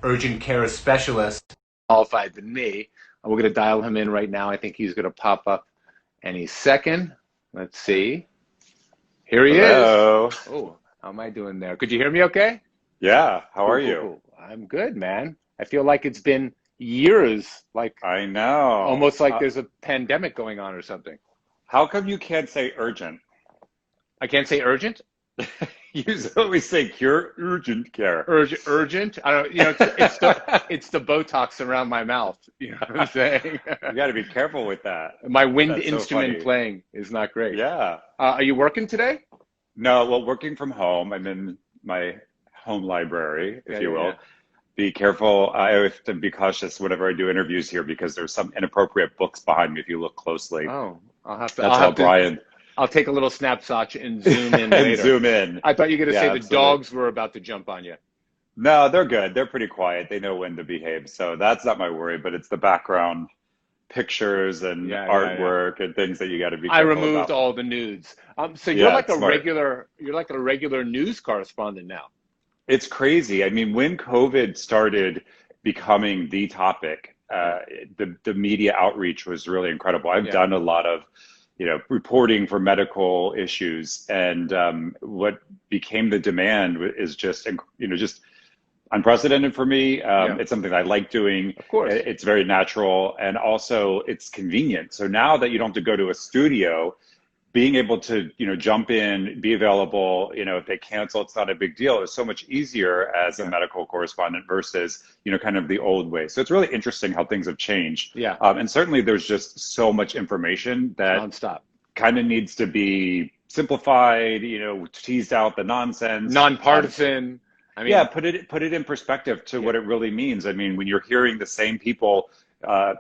urgent care specialist qualified than me. We're going to dial him in right now. I think he's going to pop up any second. Let's see. Here he is. Hello. Oh, how am I doing there? Could you hear me okay? Yeah, how Cool, are cool, you? cool. I'm good, man. I feel like it's been years, like I know. almost like there's a pandemic going on or something. How come you can't say urgent? I can't say urgent. You always say cure urgent care. Urgent. I don't. It's the Botox around my mouth. You know what I'm saying? You got to be careful with that. My wind That's so instrument funny. playing is not great. Yeah. Are you working today? No, well, working from home, I'm in my home library, Yeah, if you yeah, yeah. will. Be careful. I have to be cautious whenever I do interviews here because there's some inappropriate books behind me if you look closely. Oh, I'll have to. I'll That's all have to. Brian. I'll take a little snapshot and zoom in And later. zoom in. I thought you were going to Yeah, say the absolutely. dogs were about to jump on you. No, they're good. They're pretty quiet. They know when to behave. So that's not my worry, but it's the background pictures and Yeah, yeah, yeah. artwork and things that you got to be I careful removed about. all the nudes. So you're Yeah, like it's a smart. regular. You're like a regular news correspondent now. It's crazy. I mean, when COVID started becoming the topic, Yeah, the media outreach was really incredible. I've yeah, done a lot of, reporting for medical issues, and what became the demand is just, just unprecedented for me. yeah. It's something I like doing. Of course. It's very natural, and also it's convenient. So now that you don't have to go to a studio, being able to jump in, be available, if they cancel, it's not a big deal. It's so much easier as a Yeah, medical correspondent versus kind of the old way. So it's really interesting how things have changed, yeah. and certainly there's just so much information that Nonstop. kind of needs to be simplified, teased out the nonsense. Nonpartisan. I Yeah, mean, put it in perspective to yeah, what it really means. I mean, when you're hearing the same people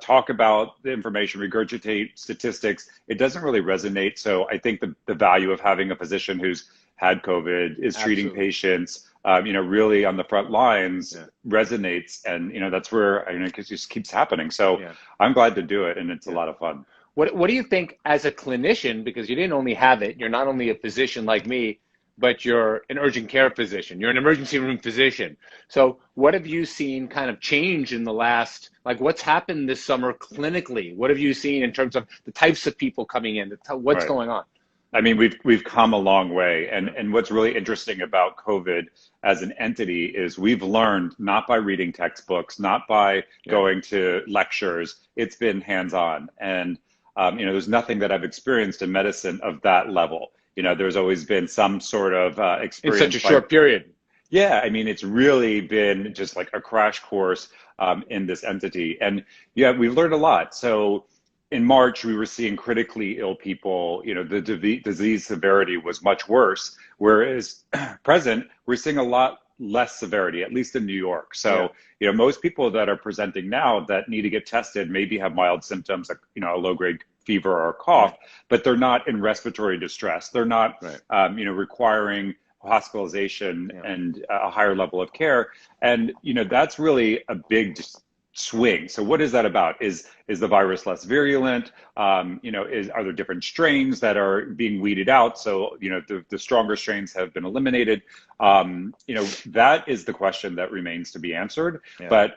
talk about the information, regurgitate statistics, it doesn't really resonate. So I think the value of having a physician who's had COVID, is treating absolutely. patients, really on the front lines Yeah, resonates. And, that's where, it just keeps happening. So yeah, I'm glad to do it. And it's a yeah. lot of fun. What do you think as a clinician? Because you didn't only have it. You're not only a physician like me, but you're an urgent care physician. You're an emergency room physician. So what have you seen kind of change in the last, like what's happened this summer clinically? What have you seen in terms of the types of people coming in? What's Right. going on? I mean, we've come a long way, Yeah, and what's really interesting about COVID as an entity is we've learned not by reading textbooks, not by yeah, going to lectures. It's been hands-on, and there's nothing that I've experienced in medicine of that level. There's always been some sort of in such experience a by. short period. Yeah, I mean, it's really been just like a crash course in this entity. And yeah, we've learned a lot. So in March, we were seeing critically ill people, the disease severity was much worse. Whereas present, we're seeing a lot less severity, at least in New York. Yeah, So, most people that are presenting now that need to get tested maybe have mild symptoms, like, a low grade fever or a right, cough, but they're not in respiratory distress. They're not, right. requiring hospitalization Yeah. and a higher level of care. And that's really a big swing. So what is that about? Is the virus less virulent? Are there different strains that are being weeded out? So the stronger strains have been eliminated. That is the question that remains to be answered. Yeah. But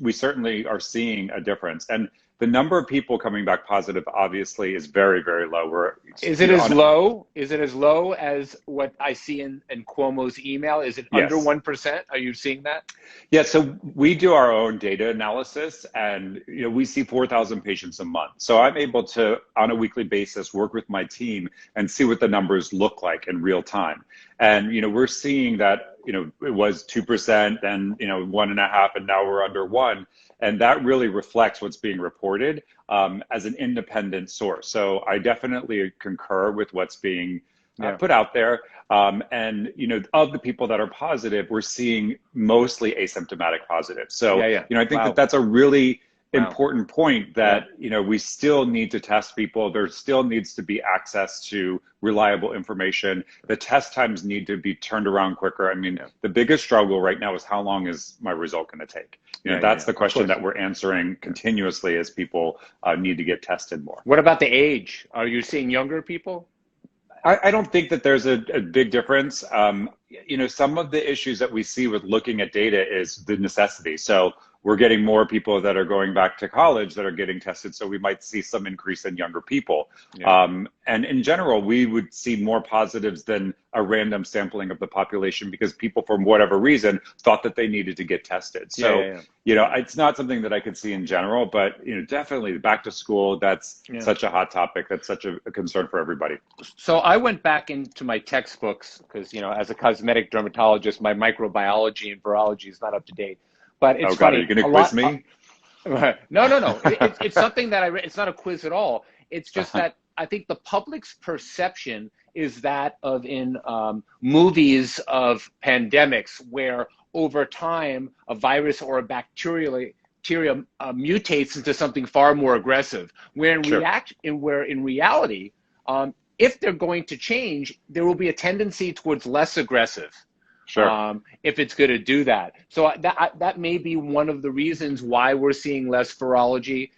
we certainly are seeing a difference. And the number of people coming back positive obviously is very, very low. We're Is it as on. low? Is it as low as what I see in Cuomo's email? Is it under Yes. 1%? Are you seeing that? Yeah, so we do our own data analysis, and we see 4,000 patients a month. So I'm able to, on a weekly basis, work with my team and see what the numbers look like in real time. And we're seeing that it was 2%, then 1.5%, and now we're under 1%. And that really reflects what's being reported as an independent source. So I definitely concur with what's being Yeah. put out there. And of the people that are positive, we're seeing mostly asymptomatic positive. So Yeah, yeah. I think that Wow. that's a really Wow. important point Yeah. that we still need to test people. There still needs to be access to reliable information. The test times need to be turned around quicker. I mean, Yeah. the biggest struggle right now is how long is my result going to take? Yeah, yeah, That's yeah. the Of question course. that we're answering continuously as people need to get tested more. What about the age? Are you seeing younger people? I don't think that there's a big difference. Some of the issues that we see with looking at data is the necessity. So we're getting more people that are going back to college that are getting tested. So we might see some increase in younger people. Yeah. And in general, we would see more positives than a random sampling of the population because people, for whatever reason, thought that they needed to get tested. So, it's not something that I could see in general, but, definitely back to school, that's such a hot topic. That's such a concern for everybody. So I went back into my textbooks because, as a cosmetic dermatologist, my microbiology and virology is not up to date. But it's God, funny. are you going to quiz me? No. It's something that I read. It's not a quiz at all. It's just that I think the public's perception is that of in movies of pandemics where over time a virus or a bacteria mutates into something far more aggressive. Where in reality, if they're going to change, there will be a tendency towards less aggressive. Sure. If it's going to do that. So that may be one of the reasons why we're seeing less virology,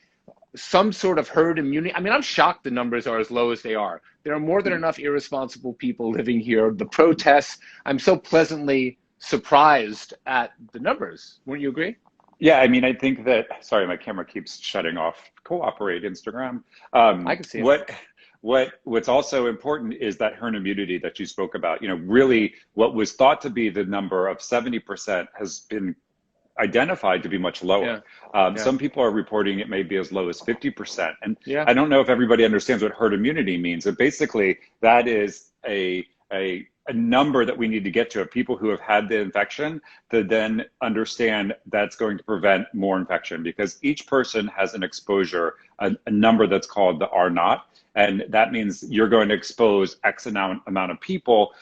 some sort of herd immunity. I mean, I'm shocked the numbers are as low as they are. There are more than enough irresponsible people living here. The protests, I'm so pleasantly surprised at the numbers. Wouldn't you agree? Yeah, I mean, I think that, sorry, my camera keeps shutting off. Cooperate, Instagram. I can see it. What's also important is that herd immunity that you spoke about. Really what was thought to be the number of 70% has been identified to be much lower. Some people are reporting it may be as low as 50%. And I don't know if everybody understands what herd immunity means. But basically, that is a number that we need to get to of people who have had the infection to then understand that's going to prevent more infection because each person has an exposure, a number that's called the R naught. And that means you're going to expose X amount of people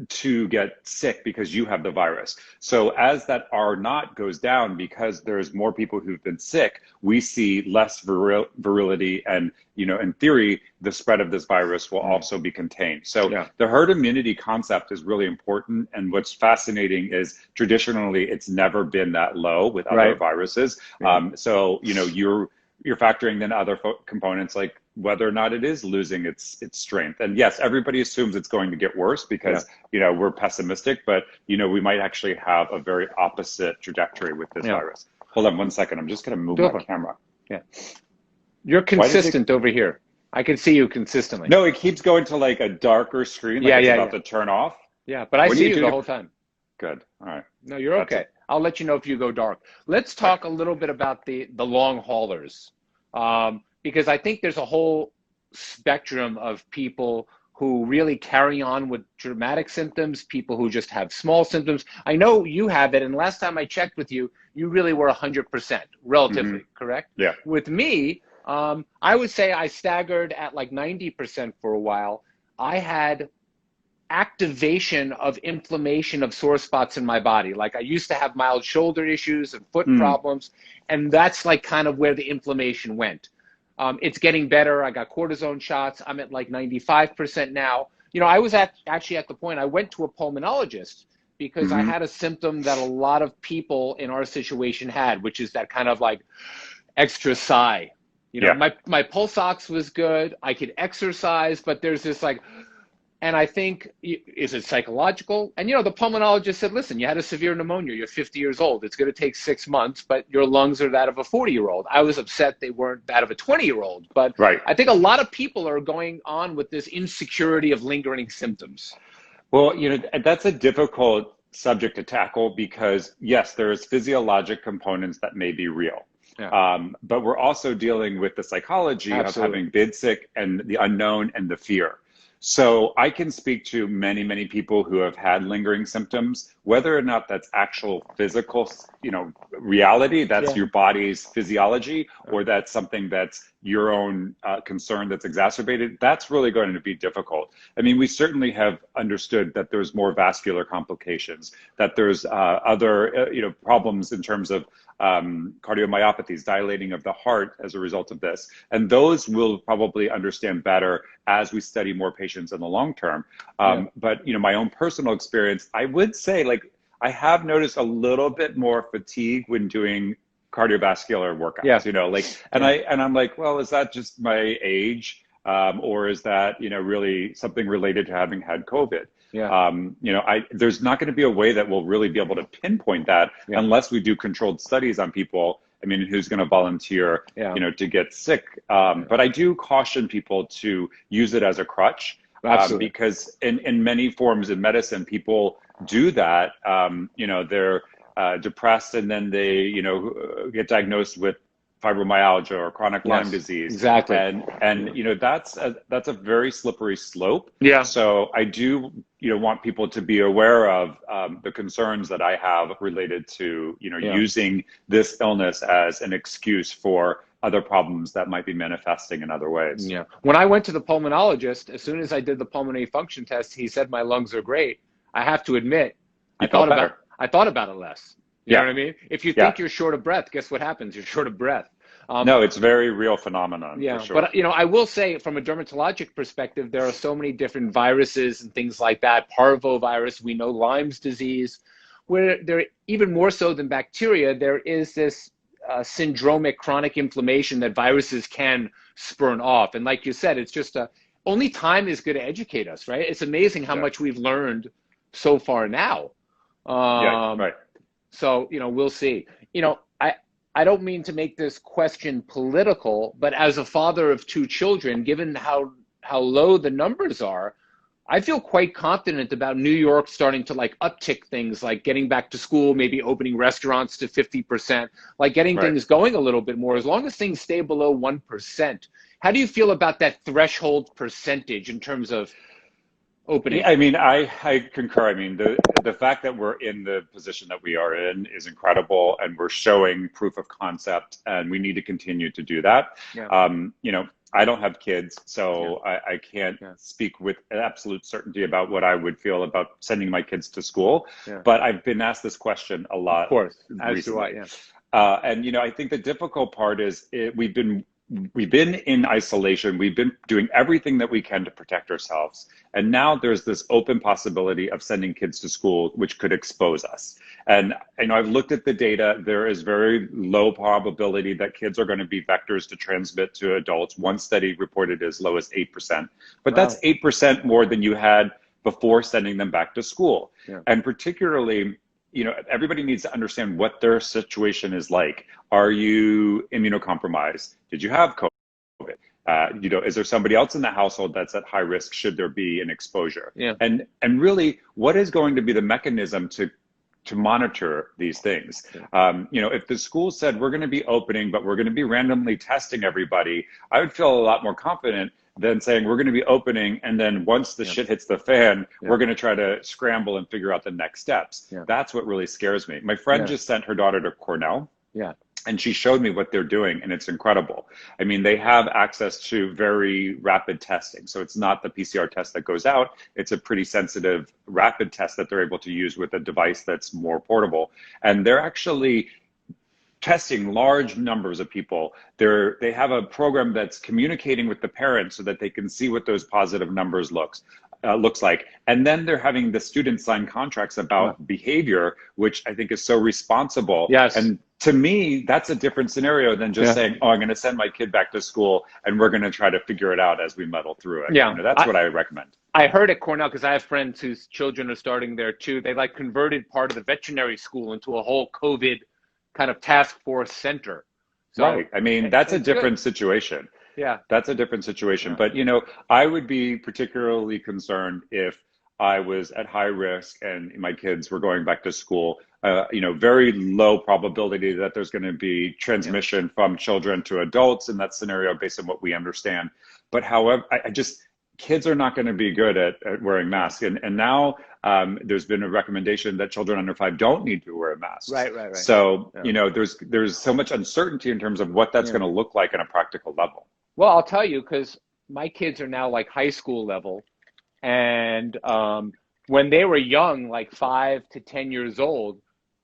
to get sick because you have the virus. So as that R naught goes down, because there's more people who've been sick, we see less virility and, in theory, the spread of this virus will also be contained. So the herd immunity concept is really important. And what's fascinating is traditionally, it's never been that low with other viruses. So, you're factoring in other components like whether or not it is losing its strength. And yes, everybody assumes it's going to get worse because, we're pessimistic, but, we might actually have a very opposite trajectory with this virus. Hold on 1 second. I'm just going to move my camera. Yeah. You're consistent over here. I can see you consistently. No, it keeps going to like a darker screen. Like it's about to turn off. Yeah, but I see you the whole time. Good. All right. No, you're okay. I'll let you know if you go dark. Let's talk a little bit about the long haulers, because I think there's a whole spectrum of people who really carry on with dramatic symptoms, people who just have small symptoms. I know you have it, and last time I checked with you, you really were 100%, relatively, correct? Yeah. With me, I would say I staggered at like 90% for a while. I had activation of inflammation of sore spots in my body. Like I used to have mild shoulder issues and foot problems, and that's like kind of where the inflammation went. It's getting better. I got cortisone shots. I'm at like 95% now. I was actually at the point I went to a pulmonologist because I had a symptom that a lot of people in our situation had, which is that kind of like extra sigh. My pulse ox was good. I could exercise, but there's this like, and I think, is it psychological? And, the pulmonologist said, listen, you had a severe pneumonia. You're 50 years old. It's going to take 6 months, but your lungs are that of a 40-year-old. I was upset they weren't that of a 20-year-old. But I think a lot of people are going on with this insecurity of lingering symptoms. Well, that's a difficult subject to tackle because, yes, there's physiologic components that may be real. But we're also dealing with the psychology of having been sick and the unknown and the fear. So I can speak to many, many people who have had lingering symptoms, whether or not that's actual physical, reality, that's your body's physiology, or that's something that's your own concern that's exacerbated. That's really going to be difficult. I mean, we certainly have understood that there's more vascular complications, that there's other, problems in terms of cardiomyopathies, dilating of the heart as a result of this. And those we'll probably understand better as we study more patients in the long term. But, my own personal experience, I would say I have noticed a little bit more fatigue when doing cardiovascular workouts, and I'm like, well, is that just my age? or is that, really something related to having had COVID? Yeah. There's not going to be a way that we'll really be able to pinpoint that Yeah. unless we do controlled studies on people. I mean, who's going to volunteer, Yeah. to get sick? But I do caution people to use it as a crutch, Absolutely. because in many forms of medicine, people do that. They're depressed, and then they, get diagnosed with fibromyalgia or chronic Lyme disease. Exactly. And that's a very slippery slope. Yeah. So I do, want people to be aware of the concerns that I have related to, using this illness as an excuse for other problems that might be manifesting in other ways. Yeah. When I went to the pulmonologist, as soon as I did the pulmonary function test, he said my lungs are great. I have to admit, I thought about it less. You know what I mean? If you think you're short of breath, guess what happens? You're short of breath. No, it's very real phenomenon. Yeah, for sure. But I will say, from a dermatologic perspective, there are so many different viruses and things like that. Parvovirus, we know Lyme's disease, where there, even more so than bacteria, there is this syndromic chronic inflammation that viruses can spurn off. And like you said, it's just only time is going to educate us, right? It's amazing how much we've learned so far now. Right. So, we'll see. I don't mean to make this question political, but as a father of two children, given how low the numbers are, I feel quite confident about New York starting to uptick things, like getting back to school, maybe opening restaurants to 50%, like getting things going a little bit more, as long as things stay below 1%. How do you feel about that threshold percentage in terms of opening? I mean, I concur. I mean, the fact that we're in the position that we are in is incredible, and we're showing proof of concept, and we need to continue to do that. Yeah. I don't have kids, so I can't speak with absolute certainty about what I would feel about sending my kids to school. Yeah. But I've been asked this question a lot. Of course, as recently. do I. Yeah. And I think the difficult part is we've been in isolation. We've been doing everything that we can to protect ourselves. And now there's this open possibility of sending kids to school, which could expose us. And I've looked at the data. There is very low probability that kids are going to be vectors to transmit to adults. One study reported as low as 8%. But that's 8% more than you had before sending them back to school. Yeah. And particularly, everybody needs to understand what their situation is like. Are you immunocompromised? Did you have COVID? Is there somebody else in the household that's at high risk should there be an exposure? Yeah. And really, what is going to be the mechanism to monitor these things? If the school said we're going to be opening, but we're going to be randomly testing everybody, I would feel a lot more confident than saying we're going to be opening, and then once the shit hits the fan, we're going to try to scramble and figure out the next steps. Yeah. That's what really scares me. My friend just sent her daughter to Cornell. Yeah. And she showed me what they're doing, and it's incredible. I mean, they have access to very rapid testing. So it's not the PCR test that goes out. It's a pretty sensitive rapid test that they're able to use with a device that's more portable. And they're actually testing large numbers of people. They have a program that's communicating with the parents so that they can see what those positive numbers looks like. And then they're having the students sign contracts about behavior, which I think is so responsible. Yes. And to me, that's a different scenario than just saying, I'm going to send my kid back to school and we're going to try to figure it out as we muddle through it. Yeah. That's what I recommend. I heard at Cornell, because I have friends whose children are starting there too, they converted part of the veterinary school into a whole COVID kind of task force center. So, right. I mean, that's a different situation. Yeah. That's a different situation. But, I would be particularly concerned if I was at high risk and my kids were going back to school. Very low probability that there's going to be transmission from children to adults in that scenario based on what we understand. But however, kids are not going to be good at wearing masks. And now there's been a recommendation that children under 5 don't need to wear a mask. Right. So, there's so much uncertainty in terms of what that's going to look like on a practical level. Well, I'll tell you, because my kids are now high school level. And when they were young, 5 to 10 years old,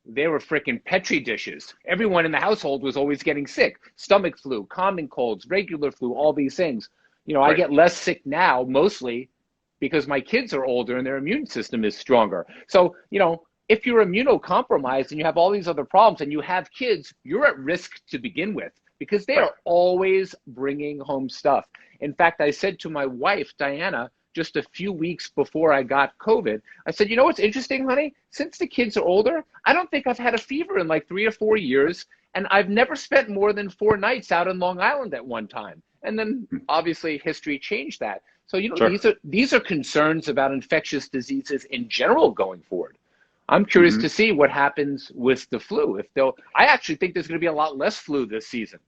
they were freaking Petri dishes. Everyone in the household was always getting sick. Stomach flu, common colds, regular flu, all these things. I get less sick now, mostly because my kids are older and their immune system is stronger. So, if you're immunocompromised and you have all these other problems and you have kids, you're at risk to begin with. because they Right. are always bringing home stuff. In fact, I said to my wife, Diana, just a few weeks before I got COVID, I said, you know what's interesting, honey? Since the kids are older, I don't think I've had a fever in like 3 or 4 years. And I've never spent more than 4 nights out in Long Island at one time. And then obviously history changed that. So, Sure. these are concerns about infectious diseases in general going forward. I'm curious Hmm. to see what happens with the flu. I actually think there's going to be a lot less flu this season.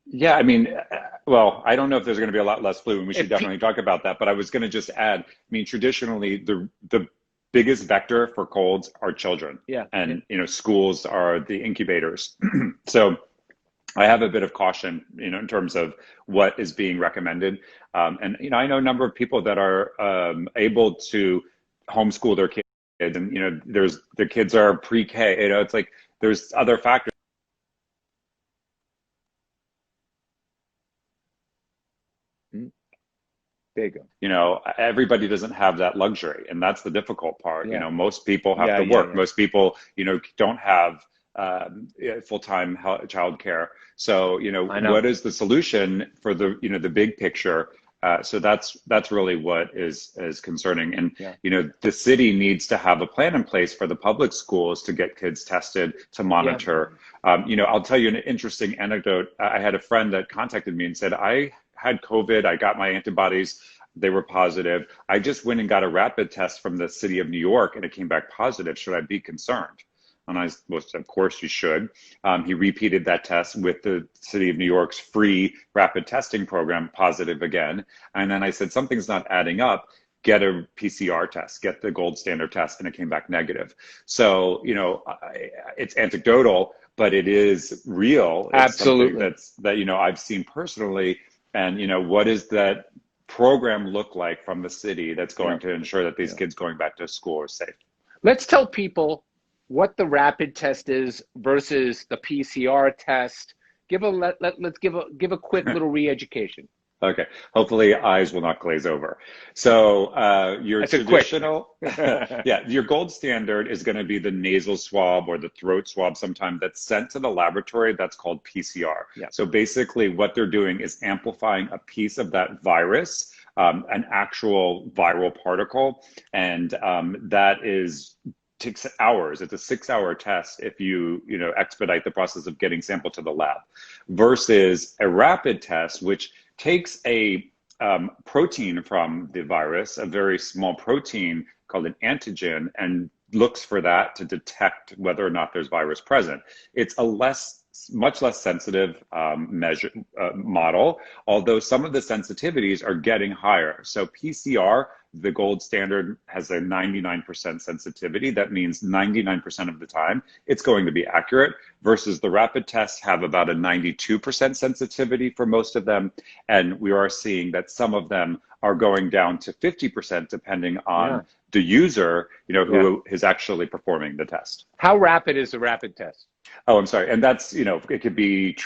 Yeah, I mean, well, I don't know if there's going to be a lot less flu, and we should If definitely talk about that. But I was going to just add, I mean, traditionally, the biggest vector for colds are children, Yeah, yeah, and schools are the incubators. So I have a bit of caution, in terms of what is being recommended. And I know a number of people that are able to homeschool their kids, and there's the kids are pre-K. It's like there's other factors. mm, there you go. Everybody doesn't have that luxury, and that's the difficult part. Yeah, Most people have yeah, to yeah, work. yeah. Most people, don't have full-time childcare. So, I know. what is the solution for the big picture? So that's really what is concerning. And Yeah, the city needs to have a plan in place for the public schools to get kids tested, to yeah. monitor. I'll tell you an interesting anecdote. I had a friend that contacted me and said, I had COVID, I got my antibodies, they were positive. I just went and got a rapid test from the city of New York and it came back positive. Should I be concerned? And I was, of course you should. He repeated that test with the city of New York's free rapid testing program, positive again. And then I said, something's not adding up. Get a PCR test, get the gold standard test, and it came back negative. So, it's anecdotal, but it is real. It's something Absolutely. that I've seen personally. And, what does that program look like from the city that's Yeah, going to ensure that these yeah. kids going back to school are safe? Let's tell people what the rapid test is versus the PCR test. Let's give a quick little re-education. Okay. Hopefully, eyes will not glaze over. So, your I said quick. traditional, yeah, your gold standard is going to be the nasal swab or the throat swab sometime that's sent to the laboratory. That's called PCR. Yeah, So basically, what they're doing is amplifying a piece of that virus, an actual viral particle, and that takes hours. It's a 6-hour test if you expedite the process of getting sample to the lab, versus a rapid test, which takes a protein from the virus, a very small protein called an antigen, and looks for that to detect whether or not there's virus present. It's a much less sensitive measure model, although some of the sensitivities are getting higher. So PCR, the gold standard, has a 99% sensitivity. That means 99% of the time it's going to be accurate, versus the rapid tests have about a 92% sensitivity for most of them. And we are seeing that some of them are going down to 50% depending yeah, on the user, yeah. who is actually performing the test. How rapid is a rapid test? Oh, I'm sorry. And that's, it could be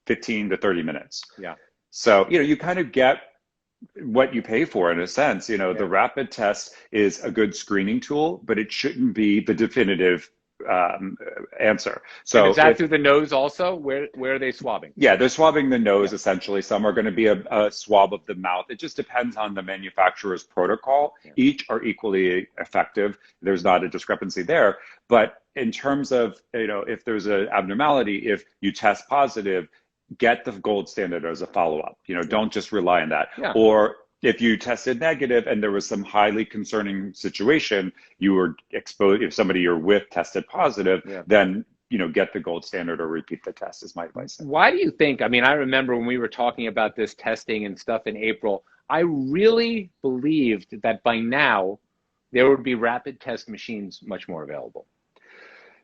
15 to 30 minutes. Yeah, So, you kind of get what you pay for in a sense. The yeah. rapid test is a good screening tool, but it shouldn't be the definitive answer. And So is that through the nose also? Where are they swabbing? yeah, they're swabbing the nose Yeah, essentially. Some are going to be a swab of the mouth. It just depends on the manufacturer's protocol. yeah, Each are equally effective. There's not a discrepancy there. But in terms of, if there's an abnormality, if you test positive, get the gold standard as a follow-up. yeah, Don't just rely on that. yeah, Or if you tested negative and there was some highly concerning situation, you were exposed, if somebody you're with tested positive, yeah. then get the gold standard or repeat the test is my advice. Why do you think? I mean, I remember when we were talking about this testing and stuff in April, I really believed that by now there would be rapid test machines much more available.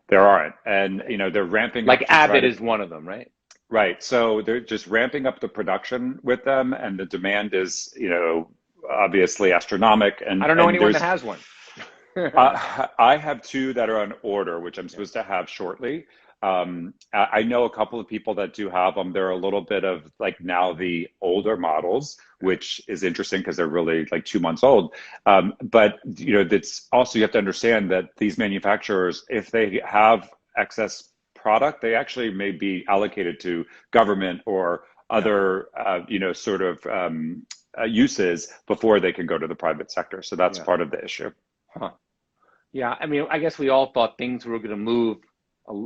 There aren't, and they're ramping Like up to try Abbott to. is one of them, right? Right. So they're just ramping up the production with them, and the demand is, obviously astronomical. I And don't know and anyone that there's, has one. I have two that are on order, which I'm supposed to have shortly. I know a couple of people that do have them. They're a little bit of like now the older models, which is interesting because they're really like 2 months old. But that's also, you have to understand that these manufacturers, if they have excess product, they actually may be allocated to government or other, sort of uses before they can go to the private sector. So that's Yeah. part of the issue. Huh. Yeah. I mean, I guess we all thought things were going to move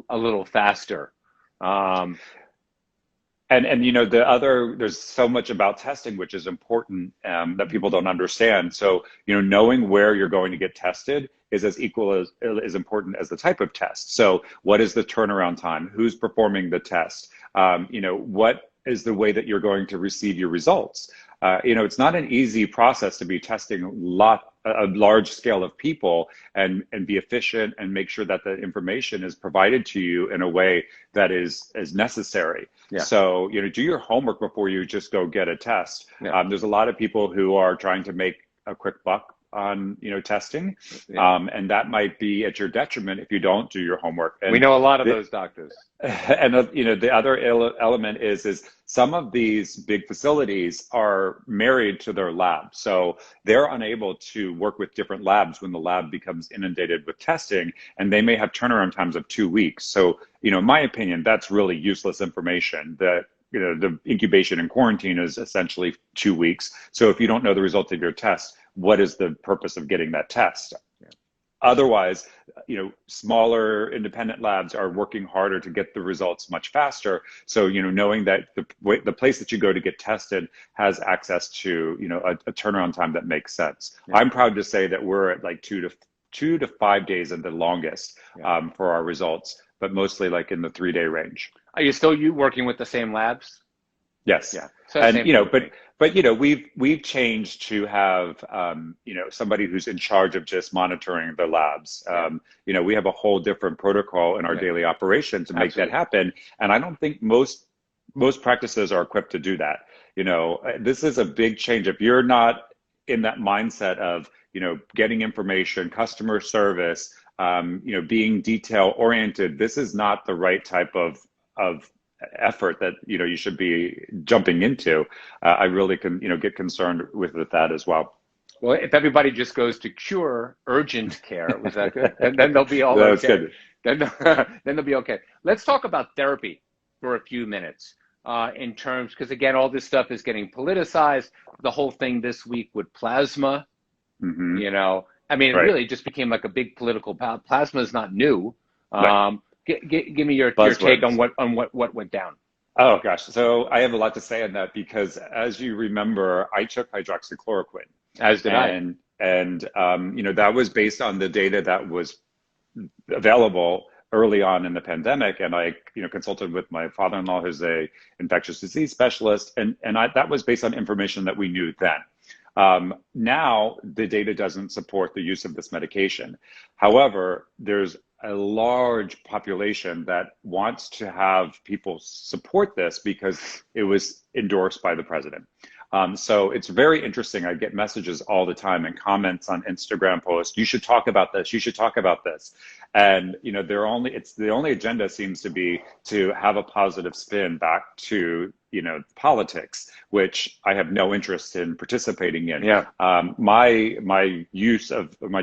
a little faster. Um, And there's so much about testing which is important, that people don't understand. So knowing where you're going to get tested is as important as the type of test. So what is the turnaround time? Who's performing the test? What is the way that you're going to receive your results? It's not an easy process to be testing a large scale of people and be efficient and make sure that the information is provided to you in a way that is necessary. Yeah. So, do your homework before you just go get a test. Yeah. There's a lot of people who are trying to make a quick buck on, testing. Yeah. And that might be at your detriment if you don't do your homework. And we know a lot of those doctors. And the other element is some of these big facilities are married to their lab, so they're unable to work with different labs when the lab becomes inundated with testing, and they may have turnaround times of 2 weeks. So in my opinion, that's really useless information. That the incubation and quarantine is essentially 2 weeks. So if you don't know the result of your test, what is the purpose of getting that test? Otherwise, smaller independent labs are working harder to get the results much faster. So, knowing that the place that you go to get tested has access to, a turnaround time that makes sense. Yeah. I'm proud to say that we're at like 2 to 5 days at the longest, for our results, but mostly like in the 3-day range. Are you still working with the same labs? Yes. Yeah. So and but we've changed to have somebody who's in charge of just monitoring the labs. We have a whole different protocol in our daily operation to make that happen, and I don't think most practices are equipped to do that. This is a big change. If you're not in that mindset of getting information, customer service, being detail oriented, this is not the right type of effort that you should be jumping into. I really can get concerned with that as well. Well, if everybody just goes to cure urgent care, was that good? then they'll be all That's okay. Good. Then they'll be okay. Let's talk about therapy for a few minutes, in terms, because again, all this stuff is getting politicized. The whole thing this week with plasma, Mm-hmm. I mean, it Right. really just became like a big political. Plasma is not new. Right. Give me your take on what went down. Oh gosh, so I have a lot to say on that because, as you remember, I took hydroxychloroquine, As did I. and that was based on the data that was available early on in the pandemic, and I consulted with my father-in-law, who's a infectious disease specialist, and that was based on information that we knew then. Now the data doesn't support the use of this medication. However, there's a large population that wants to have people support this because it was endorsed by the president. So it's very interesting. I get messages all the time and comments on Instagram posts. You should talk about this. You should talk about this. And the only agenda seems to be to have a positive spin back to politics, which I have no interest in participating in. Yeah. My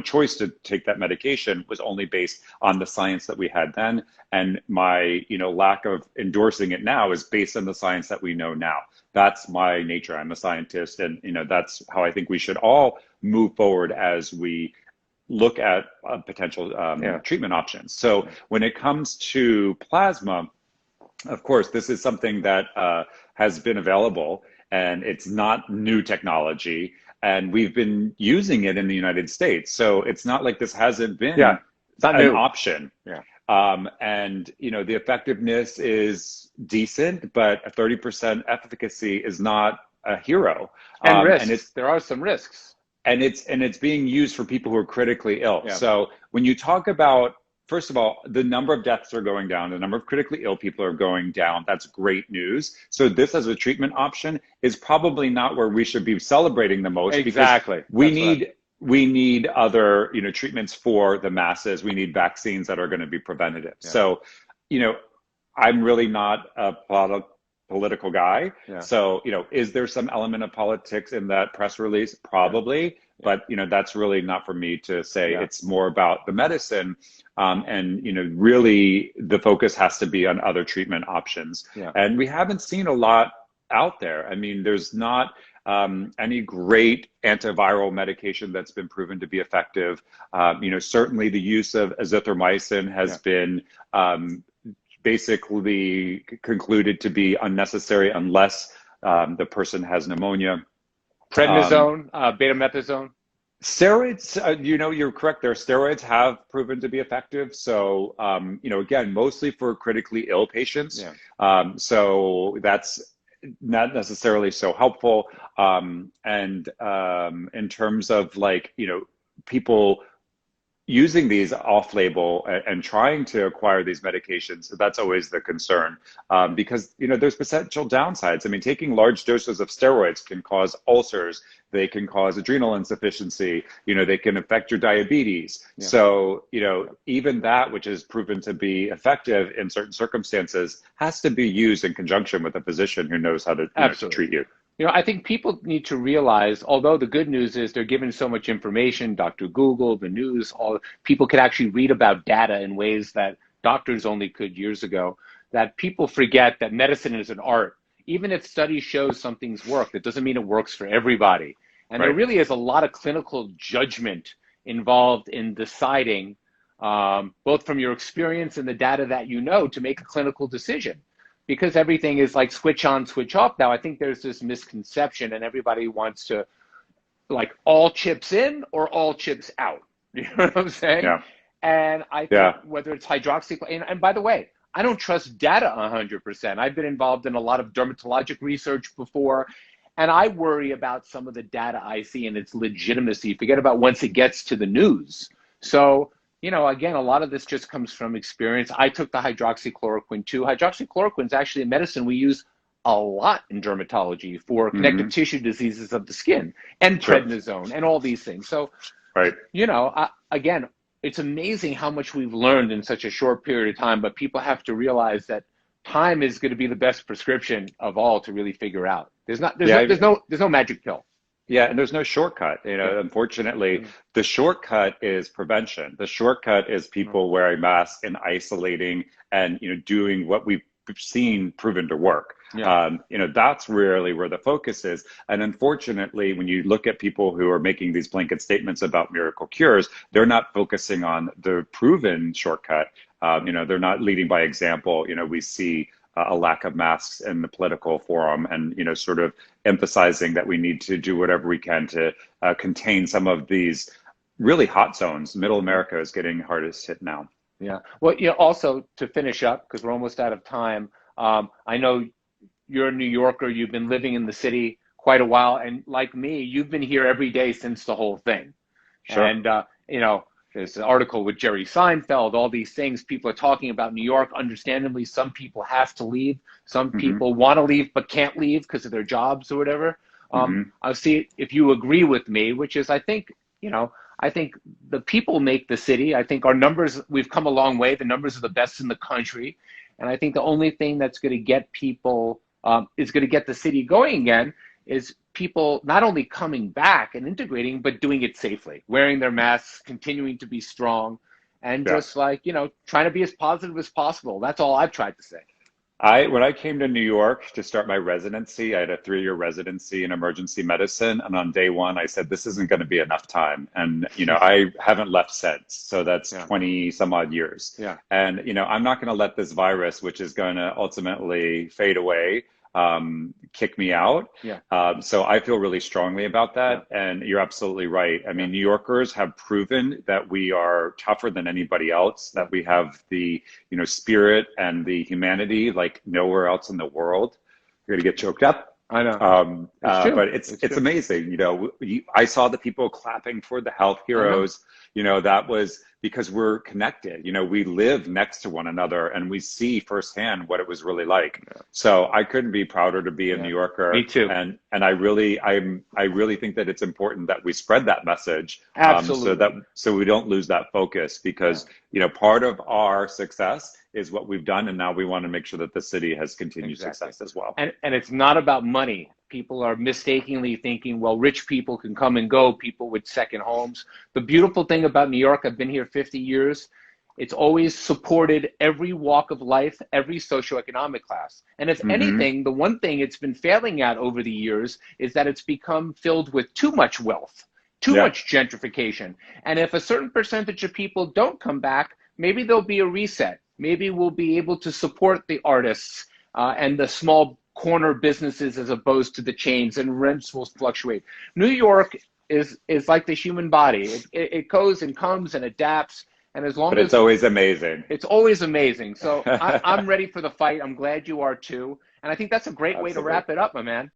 choice to take that medication was only based on the science that we had then, and my lack of endorsing it now is based on the science that we know now. That's my nature. I'm a scientist, and that's how I think we should all move forward as we look at potential treatment options. So when it comes to plasma, of course, this is something that has been available, and it's not new technology, and we've been using it in the United States. So it's not like this hasn't been an option. Yeah. And the effectiveness is decent, but a 30% efficacy is not a hero. And risks. There are some risks. And it's being used for people who are critically ill. Yeah. So when you talk about, first of all, the number of deaths are going down, the number of critically ill people are going down. That's great news. So this as a treatment option is probably not where we should be celebrating the most. Exactly. Because we need other treatments for the masses. We need vaccines that are going to be preventative. Yeah. So I'm really not a political guy. Yeah. So, is there some element of politics in that press release? Probably. Yeah. But, that's really not for me to say. Yeah. It's more about the medicine. And, really the focus has to be on other treatment options. Yeah. And we haven't seen a lot out there. I mean, there's not any great antiviral medication that's been proven to be effective. Certainly the use of azithromycin has been basically concluded to be unnecessary unless the person has pneumonia. Prednisone, betamethasone. Steroids, you're correct there. Steroids have proven to be effective. So, again, mostly for critically ill patients. Yeah. So that's not necessarily so helpful. And in terms of people using these off-label and trying to acquire these medications, that's always the concern, because there's potential downsides. I mean, taking large doses of steroids can cause ulcers. They can cause adrenal insufficiency. They can affect your diabetes. Yeah. So even that which is proven to be effective in certain circumstances has to be used in conjunction with a physician who knows how to, to treat you. I think people need to realize, although the good news is they're given so much information, Dr. Google, the news, all people could actually read about data in ways that doctors only could years ago, that people forget that medicine is an art. Even if studies show something's work, that doesn't mean it works for everybody. And there really is a lot of clinical judgment involved in deciding, both from your experience and the data that to make a clinical decision. Because everything is like switch on, switch off now, I think there's this misconception and everybody wants to all chips in or all chips out. You know what I'm saying? Yeah. And I think whether it's hydroxychloroquine, and by the way, I don't trust data 100%. I've been involved in a lot of dermatologic research before, and I worry about some of the data I see and its legitimacy. Forget about once it gets to the news. So, again, a lot of this just comes from experience. I took the hydroxychloroquine too. Hydroxychloroquine is actually a medicine we use a lot in dermatology for connective tissue diseases of the skin, and prednisone and all these things. So, again, it's amazing how much we've learned in such a short period of time, but people have to realize that time is going to be the best prescription of all to really figure out. There's no magic pill. Yeah, and there's no shortcut. Unfortunately, the shortcut is prevention. The shortcut is people wearing masks and isolating and doing what we've seen proven to work. Yeah. That's really where the focus is. And unfortunately, when you look at people who are making these blanket statements about miracle cures, they're not focusing on the proven shortcut. They're not leading by example. We see a lack of masks in the political forum and, sort of emphasizing that we need to do whatever we can to contain some of these really hot zones. Middle America is getting hardest hit now. Yeah. Well, also to finish up, because we're almost out of time, I know you're a New Yorker, you've been living in the city quite a while, and like me, you've been here every day since the whole thing. Sure. And, there's an article with Jerry Seinfeld, all these things. People are talking about New York. Understandably, some people have to leave. Some people want to leave but can't leave because of their jobs or whatever. I'll see if you agree with me, which is I think the people make the city. I think our numbers, we've come a long way. The numbers are the best in the country. And I think the only thing that's going to get people, is going to get the city going again is people not only coming back and integrating, but doing it safely, wearing their masks, continuing to be strong, and just trying to be as positive as possible. That's all I've tried to say. When I came to New York to start my residency, I had a 3-year residency in emergency medicine. And on day one, I said, this isn't going to be enough time. And, I haven't left since. So that's 20 some odd years. Yeah. And, I'm not going to let this virus, which is going to ultimately fade away, kick me out. Yeah. So I feel really strongly about that. Yeah. And you're absolutely right. I mean, New Yorkers have proven that we are tougher than anybody else, that we have the, spirit and the humanity like nowhere else in the world. You're going to get choked up. I know. But it's amazing. I saw the people clapping for the health heroes. That was because we're connected. You know, we live next to one another and we see firsthand what it was really like. So I couldn't be prouder to be a New Me Yorker. too. And I really think that it's important that we spread that message, Absolutely. so we don't lose that focus, because you know, part of our success is what we've done, and now we want to make sure that the city has continued Exactly. success as well. And it's not about money. People are mistakenly thinking, well, rich people can come and go, people with second homes. The beautiful thing about New York, I've been here 50 years, it's always supported every walk of life, every socioeconomic class. And if anything, the one thing it's been failing at over the years is that it's become filled with too much wealth, too Yeah. much gentrification. And if a certain percentage of people don't come back, maybe there'll be a reset. Maybe we'll be able to support the artists and the small corner businesses as opposed to the chains, and rents will fluctuate. New York is like the human body. It goes and comes and adapts. And as long But it's as always amazing. it's always amazing. So I'm ready for the fight. I'm glad you are too. And I think that's a great way to Absolutely. wrap it up, my man.